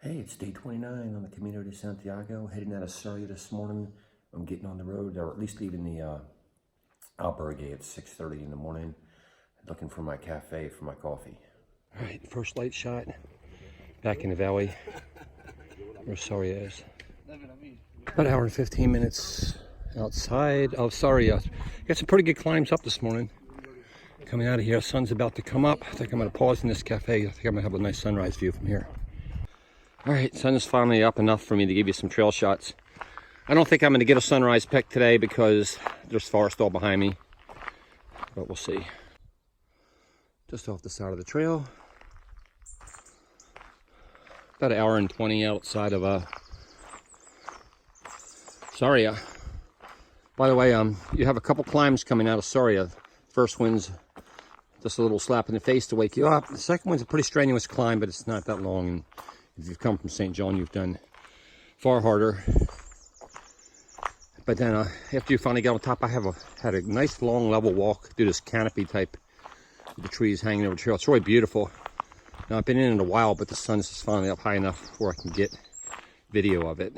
Hey, it's day 29 on the Camino de Santiago, heading out of Sarriá this morning. I'm getting on the road, or at least leaving the albergue at 6:30 in the morning, looking for my cafe for my coffee. All right, first light shot, back in the valley, where Sarriá is. About an hour and 15 minutes outside of Sarriá. Got some pretty good climbs up this morning. Coming out of here, sun's about to come up. I think I'm gonna pause in this cafe. I think I'm gonna have a nice sunrise view from here. All right, sun is finally up enough for me to give you some trail shots. I don't think I'm going to get a sunrise pic today because there's forest all behind me, but we'll see. Just off the side of the trail. About an hour and 20 outside of Sarriá. By the way, you have a couple climbs coming out of Sarriá. First one's just a little slap in the face to wake you up. The second one's a pretty strenuous climb, but it's not that long. And if you've come from St. John, you've done far harder. But then after you finally get on top, I had a nice long level walk through this canopy type with the trees hanging over the trail. It's really beautiful. Now I've been in it a while, but the sun's just finally up high enough where I can get video of it.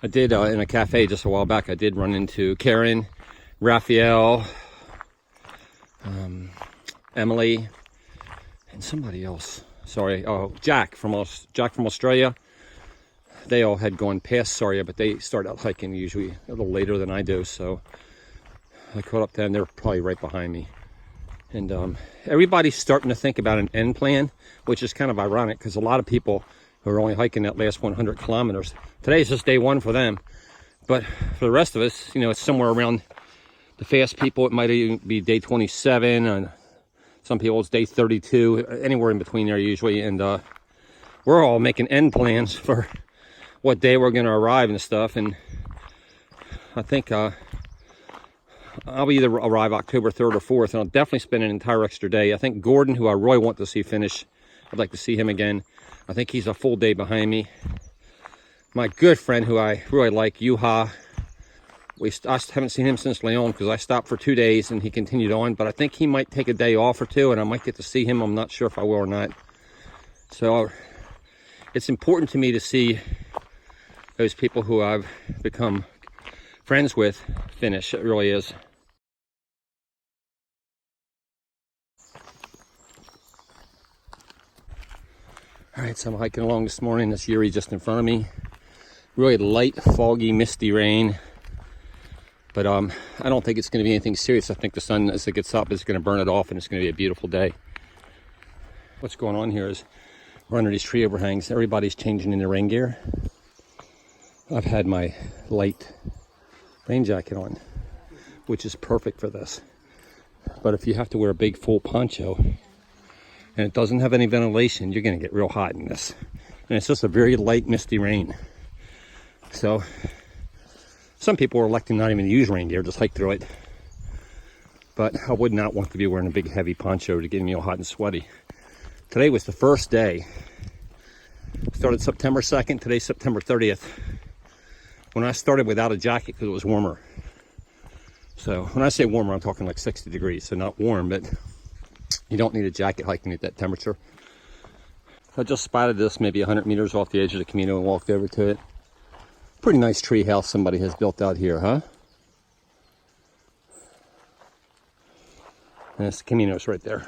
I did in a cafe just a while back, I did run into Karen, Raphael, Emily, and somebody else. Sorry, Jack from Australia. They all had gone past Sarriá, but they start out hiking usually a little later than I do, so I caught up to them. They're probably right behind me. And everybody's starting to think about an end plan, which is kind of ironic because a lot of people who are only hiking that last 100 kilometers, today's just day one for them. But for the rest of us, you know, it's somewhere around the fast people. It might even be day 27, and some people it's day 32, anywhere in between there usually. And we're all making end plans for what day we're going to arrive and stuff. And I think I'll either arrive October 3rd or 4th, and I'll definitely spend an entire extra day. I think Gordon, who I really want to see finish, I'd like to see him again. I think he's a full day behind me. My good friend who I really like, Yuha, I haven't seen him since Leon because I stopped for 2 days and he continued on, but I think he might take a day off or two and I might get to see him. I'm not sure if I will or not. So it's important to me to see those people who I've become friends with finish. It really is. All right, so I'm hiking along this morning. This Yuri just in front of me. Really light, foggy, misty rain. But I don't think it's going to be anything serious. I think the sun, as it gets up, is going to burn it off, and it's going to be a beautiful day. What's going on here is we're under these tree overhangs. Everybody's changing into rain gear. I've had my light rain jacket on, which is perfect for this. But if you have to wear a big full poncho and it doesn't have any ventilation, you're going to get real hot in this. And it's just a very light, misty rain. So some people are electing not even to use rain gear, just hike through it. But I would not want to be wearing a big heavy poncho to get me all hot and sweaty. Today was the first day. Started September 2nd, today's September 30th. When I started without a jacket because it was warmer. So when I say warmer, I'm talking like 60 degrees. So not warm, but you don't need a jacket hiking at that temperature. I just spotted this maybe 100 meters off the edge of the Camino and walked over to it. Pretty nice tree house somebody has built out here, huh? And it's the Camino's right there.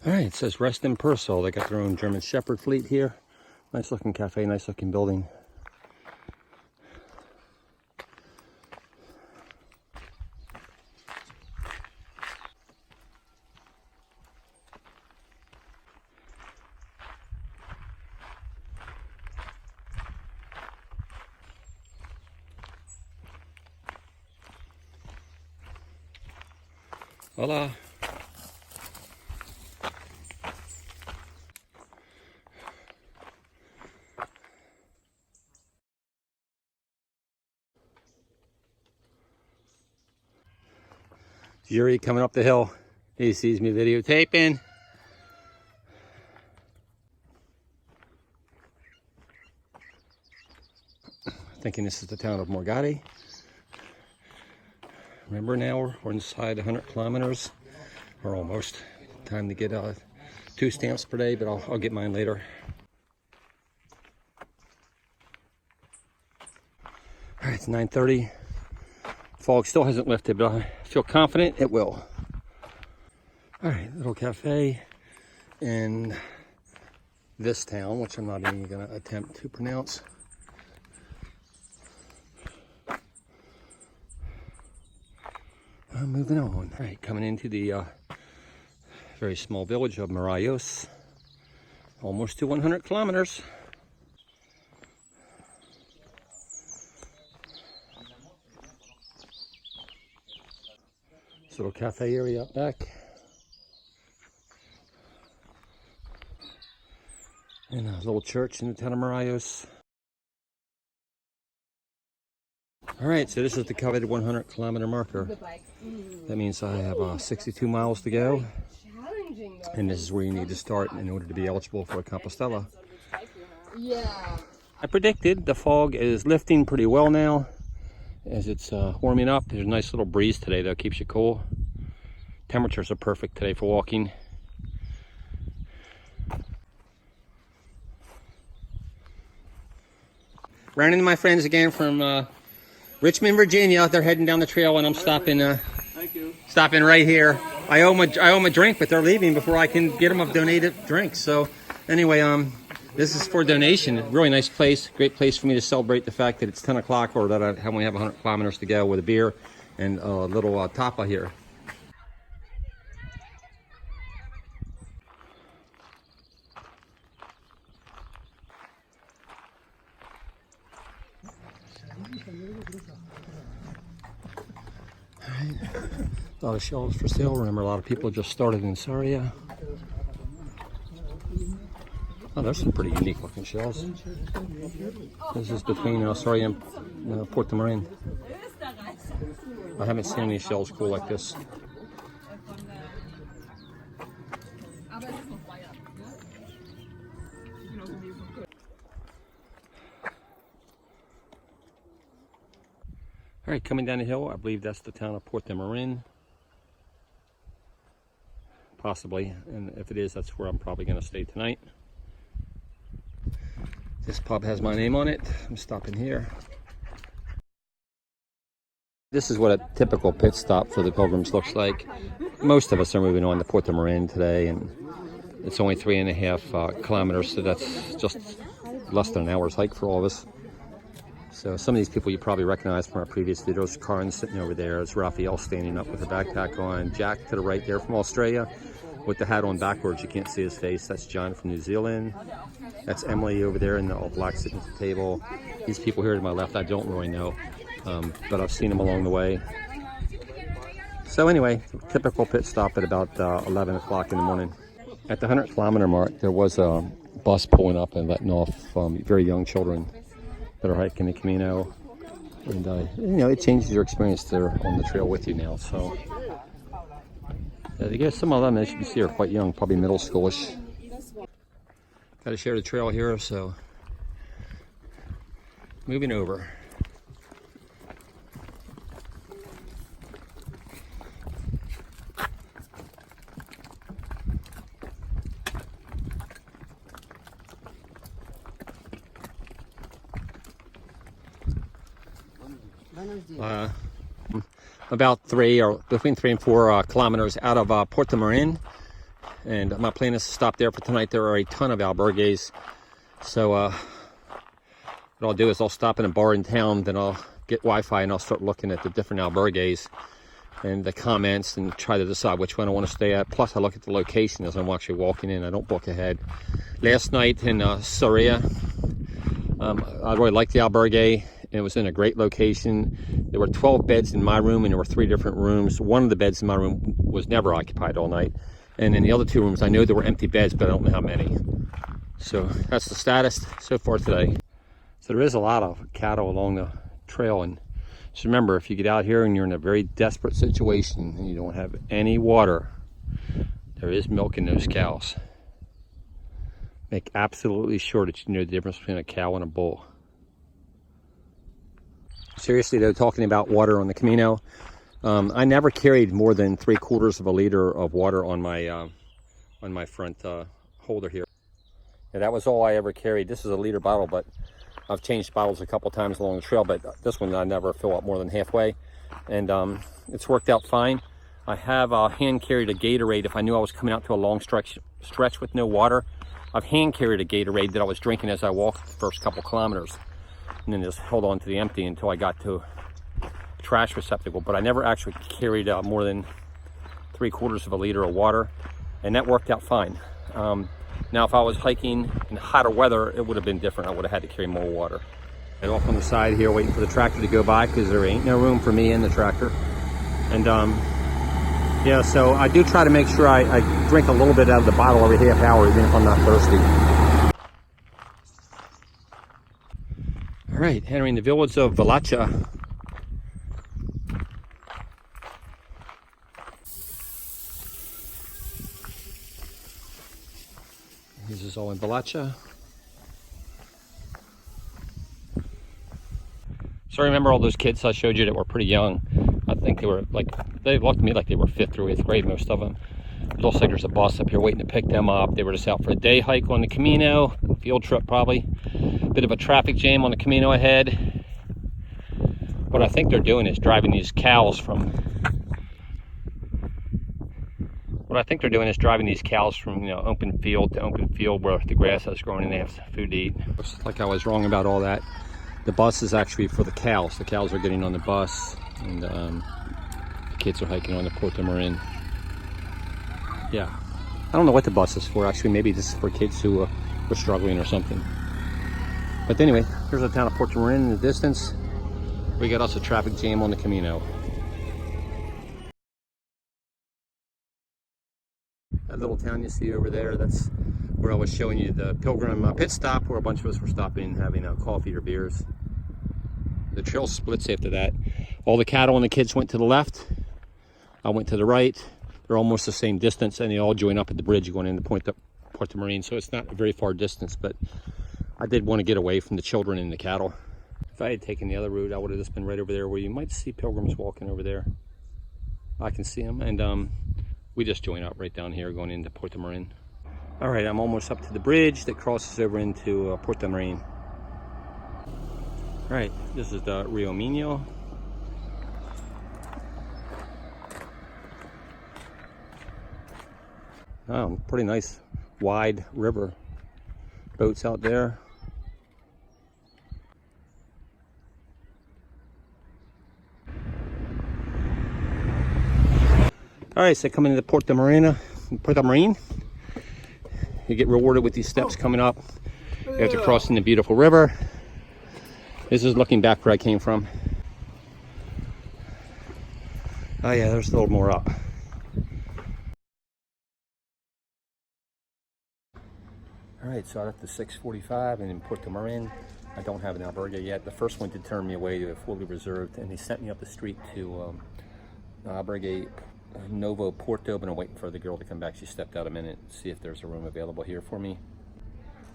All right, it says Rest in Persil. They got their own German Shepherd fleet here. Nice looking cafe, nice looking building. Hola. Yuri coming up the hill. He sees me videotaping. Thinking this is the town of Morgatti. Remember now, we're inside 100 kilometers, or almost. Time to get 2 stamps per day, but I'll get mine later. All right, it's 9:30. Fog still hasn't lifted, but I feel confident it will. All right, little cafe in this town, which I'm not even gonna attempt to pronounce. I'm moving on. All right, coming into the very small village of Marayos, almost to 100 kilometers. This little cafe area out back. And a little church in the town of Marayos. All right, so this is the coveted 100 kilometer marker. That means I have 62 miles to go. And this is where you need to start in order to be eligible for Compostela. Yeah. I predicted the fog is lifting pretty well now as it's warming up. There's a nice little breeze today though, keeps you cool. Temperatures are perfect today for walking. Ran into my friends again from Richmond, Virginia. They're heading down the trail and I'm stopping stopping right here. I owe them a drink, but they're leaving before I can get them a donated drink. So anyway, this is for donation. Really nice place. Great place for me to celebrate the fact that it's 10 o'clock or that I only have 100 kilometers to go with a beer and a little tapa here. A lot of shells for sale. Remember, a lot of people just started in Sarriá. Oh, there's some pretty unique looking shells. This is between Sarriá and Portomarin. I haven't seen any shells cool like this. All right, coming down the hill, I believe that's the town of Portomarin. Possibly, and if it is, that's where I'm probably going to stay tonight. This pub has my name on it. I'm stopping here. This is what a typical pit stop for the pilgrims looks like. Most of us are moving on to Portomarin today, and it's only 3.5 kilometers, so that's just less than an hour's hike for all of us. So some of these people you probably recognize from our previous videos. Karin sitting over there. It's Raphael standing up with a backpack on. Jack to the right there from Australia with the hat on backwards. You can't see his face. That's John from New Zealand. That's Emily over there in the all black sitting at the table. These people here to my left I don't really know, but I've seen them along the way. So anyway, typical pit stop at about 11 o'clock in the morning. At the 100 kilometer mark, there was a bus pulling up and letting off very young children that are hiking the Camino, and you know, it changes your experience. They're on the trail with you now, so I guess some of them, as you can see, are quite young, probably middle schoolish. Got to share the trail here, so moving over. About between 3 and 4 kilometers out of Portomarin, and my plan is to stop there for tonight. There are a ton of albergues, so what I'll do is I'll stop in a bar in town, then I'll get Wi-Fi and I'll start looking at the different albergues and the comments and try to decide which one I want to stay at. Plus I look at the location as I'm actually walking in. I don't book ahead. Last night in Sarriá, I really liked the albergue. It was in a great location. There were 12 beds in my room, and there were 3 different rooms. One of the beds in my room was never occupied all night. And in the other 2 rooms, I know there were empty beds, but I don't know how many. So that's the status so far today. So there is a lot of cattle along the trail. And just remember, if you get out here and you're in a very desperate situation and you don't have any water, there is milk in those cows. Make absolutely sure that you know the difference between a cow and a bull. Seriously though, talking about water on the Camino, I never carried more than 3/4 of a liter of water on my on my front holder here. Yeah, that was all I ever carried. This is a liter bottle, but I've changed bottles a couple times along the trail, but this one I never fill up more than halfway, and it's worked out fine. I have hand carried a Gatorade if I knew I was coming out to a long stretch with no water. I've hand carried a Gatorade that I was drinking as I walked the first couple kilometers, and then just held on to the empty until I got to a trash receptacle. But I never actually carried more than 3/4 of a liter of water, and that worked out fine. Now, if I was hiking in hotter weather, it would have been different. I would have had to carry more water. And off on the side here, waiting for the tractor to go by because there ain't no room for me in the tractor. And yeah, so I do try to make sure I drink a little bit out of the bottle every half hour, even if I'm not thirsty. All right, entering the village of Valacha. This is all in Valacha. So I remember all those kids I showed you that were pretty young. I think they were like, they looked to me like they were 5th through 8th grade, most of them. It looks like there's a bus up here waiting to pick them up. They were just out for a day hike on the Camino, field trip probably. Bit of a traffic jam on the Camino ahead. What I think they're doing is driving these cows from, you know, open field to open field where the grass is growing and they have some food to eat. Looks like I was wrong about all that. The bus is actually for the cows. The cows are getting on the bus, and the kids are hiking on the Portomarin. Yeah, I don't know what the bus is for actually. Maybe this is for kids who were struggling or something. But anyway, here's the town of Portomarin in the distance. We got us a traffic jam on the Camino. That little town you see over there, that's where I was showing you the pilgrim pit stop, where a bunch of us were stopping and having coffee or beers. The trail splits after that. All the cattle and the kids went to the left. I went to the right. They're almost the same distance, and they all join up at the bridge going into Portomarin. So it's not a very far distance, but I did want to get away from the children and the cattle. If I had taken the other route, I would have just been right over there where you might see pilgrims walking over there. I can see them, and we just join up right down here going into Portomarin. All right, I'm almost up to the bridge that crosses over into Portomarin. All right, this is the Rio Minho. Oh, pretty nice wide river. Boats out there. All right, so coming into Portomarin, you get rewarded with these steps coming up after crossing the beautiful river. This is looking back where I came from. Oh yeah, there's a little more up. All right, so I'm at the 6:45 and in Portomarin. I don't have an albergue yet. The first one did turn me away to a fully reserved, and they sent me up the street to albergue Novo Porto, but I'm waiting for the girl to come back. She stepped out a minute to see if there's a room available here for me.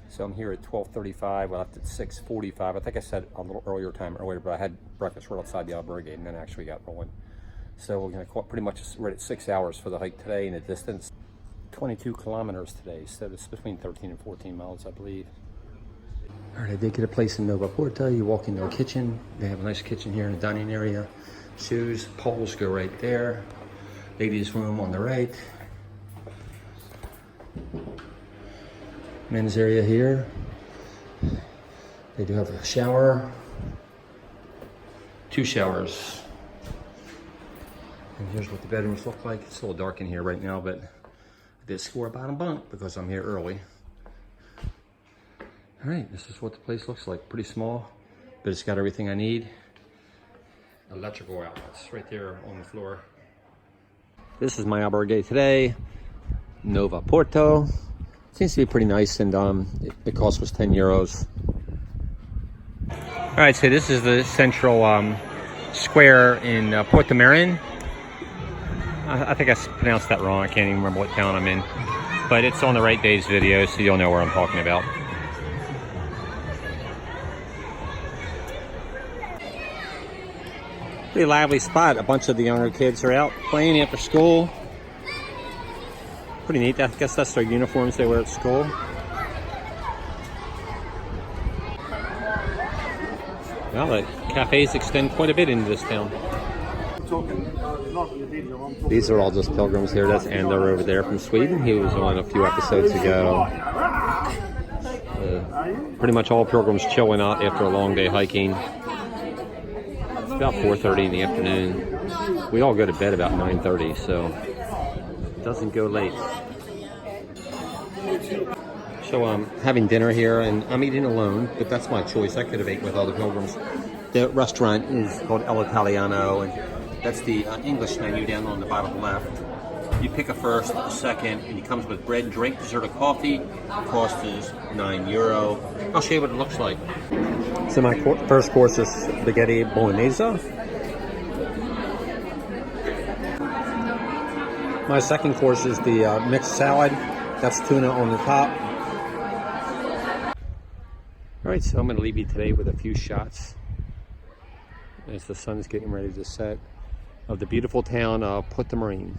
So I'm here at 12:35. I left at 6:45. I think I said a little earlier, but I had breakfast right outside the albergue and then actually got rolling. So we're going to pretty much right at 6 hours for the hike today, and the distance 22 kilometers today. So it's between 13 and 14 miles, I believe. All right, I did get a place in Novo Porto. You walk into a kitchen. They have a nice kitchen here in the dining area. Shoes, poles go right there. Ladies' room on the right. Men's area here. They do have a shower. 2 showers. And here's what the bedrooms look like. It's a little dark in here right now, but I did score a bottom bunk because I'm here early. All right, this is what the place looks like. Pretty small, but it's got everything I need. Electrical outlets right there on the floor. This is my albergue today, Novo Porto. Seems to be pretty nice, and the cost was 10 euros. All right, so this is the central square in Portomarin. I think I pronounced that wrong. I can't even remember what town I'm in, but it's on the right day's video, so you'll know where I'm talking about. Pretty lively spot. A bunch of the younger kids are out playing after school. Pretty neat. I guess that's their uniforms they wear at school. Well, the cafes extend quite a bit into this town. These are all just pilgrims here. That's Ander over there from Sweden. He was on a few episodes ago. Pretty much all pilgrims chilling out after a long day hiking. It's about 4:30 in the afternoon. We all go to bed about 9:30, so it doesn't go late. So I'm having dinner here, and I'm eating alone, but that's my choice. I could have ate with other pilgrims. The restaurant is called El Italiano, and that's the English menu down on the bottom left. You pick a first, a second, and it comes with bread and drink, dessert, or coffee. Cost is €9. I'll show you what it looks like. So my first course is spaghetti bolognese. My second course is the mixed salad. That's tuna on the top. All right, so I'm going to leave you today with a few shots as the sun is getting ready to set of the beautiful town of Portomarin.